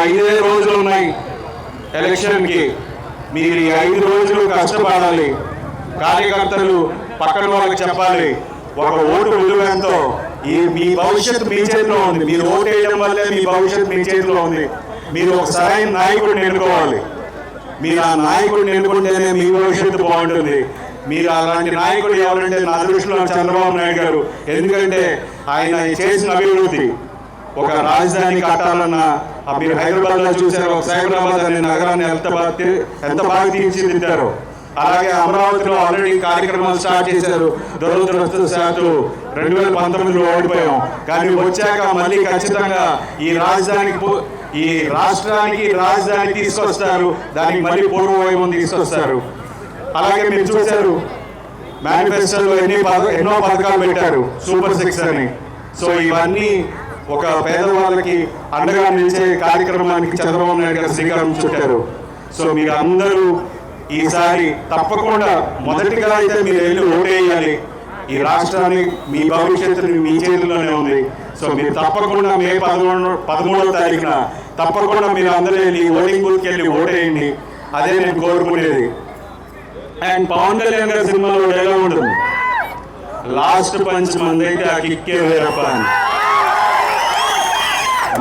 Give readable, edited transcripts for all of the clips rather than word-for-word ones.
5 రోజులు ఉన్నాయి ఎలక్షన్కి. మీరు ఈ 5 రోజులు కష్టపడాలి. కార్యకర్తలు పక్కన వాళ్ళకి చెప్పాలి ఒక ఓటు విలువ ఎంతో. మీ భవిష్యత్తు మీ చేతిలో ఉంది. మీరు ఓటు వేయడం వల్లే మీ భవిష్యత్తు మీ చేతిలో ఉంది. మీరు ఒక సరైన నాయకుడిని ఎన్నుకోవాలి. మీరు ఆ నాయకుడిని ఎన్నుకుంటేనే మీ భవిష్యత్తు బాగుంటుంది. మీరు అలాంటి నాయకుడు ఎవరంటే నా దృష్టిలో చంద్రబాబు నాయుడు గారు. ఎందుకంటే ఆయన చేసిన అభివృద్ధి, ఒక రాజధాని కట్టాలన్నా మీరు హైదరాబాద్లో చూశారు, ఒక సైబరాబాద్ అనే నగరాన్ని ఎంత బాగా తీర్చిదిద్దారు. అలాగే అమరావతిలో ఆల్రెడీ కార్యక్రమాలు స్టార్ట్ చేశారు. దురదృష్టవశాత్తు 2019లో ఓడిపోయాం. కానీ వచ్చాక మళ్ళీ ఖచ్చితంగా ఈ రాష్ట్రానికి రాజధాని తీసుకొస్తారు. దానికి మళ్ళీ పూర్వ వైభవం తీసుకొస్తారు. అలాగే మీరు చూశారు మేనిఫెస్టోలో ఎన్నో పథకాలు పెట్టారు, సూపర్ 6 అని. సో ఇవన్నీ ఒక పేదవాళ్ళకి అండగా నిలిచే కార్యక్రమానికి చంద్రబాబు నాయుడు గారు శ్రీకారం చుట్టారు. సో మీరు అందరూ ఈసారి తప్పకుండా మొదటిగా అయితే మీరు వెళ్ళి ఓటేయాలి. ఈ రాష్ట్రాన్ని, మీ భవిష్యత్తుని మీ చేతుల్లోనే ఉంది. సో మీరు తప్పకుండా మే 13వ తారీఖున తప్పకుండా మీరు అందరూ వెళ్ళి ఓటింగ్ బూత్కి వెళ్ళి ఓటేయండి. అదే నేను కోరుకునేది. అండ్ పవన్ కళ్యాణ్ గారి సినిమాలో డైలాగ్ ఉంటుంది, లాస్ట్ పంచ్ మందైతే ఆ కిక్కే వేరప్ప అని.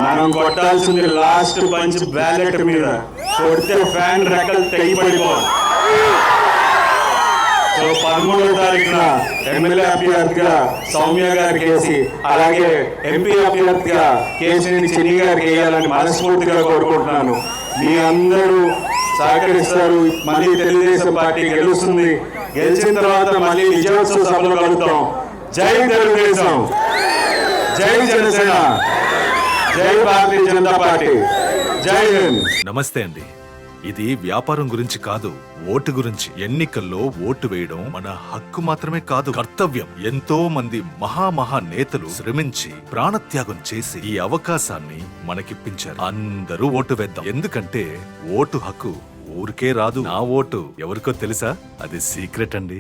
మనం కొట్టాల్సింది లాస్ట్ పంచ్ బ్యాలెట్ మీద. కొడితే ఫ్యాన్ రెక్కలు తెగిపడిపోవాలి. సో 13వ తారీఖున ఎమ్మెల్యే అభ్యర్థిగా సౌమ్య గారికి వేసి, అలాగే ఎంపీ అభ్యర్థిగా కేశినేని చిన్ని గారికి వేయాలని మనస్ఫూర్తిగా కోరుకుంటున్నాను. మీ అందరూ సహకరిస్తారు. మళ్ళీ తెలుగుదేశం పార్టీ గెలుస్తుంది. గెలిచిన తర్వాత మళ్ళీ విజయోత్సవ సభలు కలుగుతాం. జై తెలుగుదేశం, జై జనసేన, జై భారతీయ జనతా పార్టీ, జై హింద్. నమస్తే అండి. ఇది వ్యాపారం గురించి కాదు, ఓటు గురించి. ఎన్నికల్లో ఓటు వేయడం మన హక్కు మాత్రమే కాదు, కర్తవ్యం. ఎంతో మంది మహా నేతలు శ్రమించి ప్రాణత్యాగం చేసి ఈ అవకాశాన్ని మనకిప్పించారు. అందరూ ఓటు వేద్దాం. ఎందుకంటే ఓటు హక్కు ఊరికే రాదు. నా ఓటు ఎవరికో తెలుసా? అది సీక్రెట్ అండి.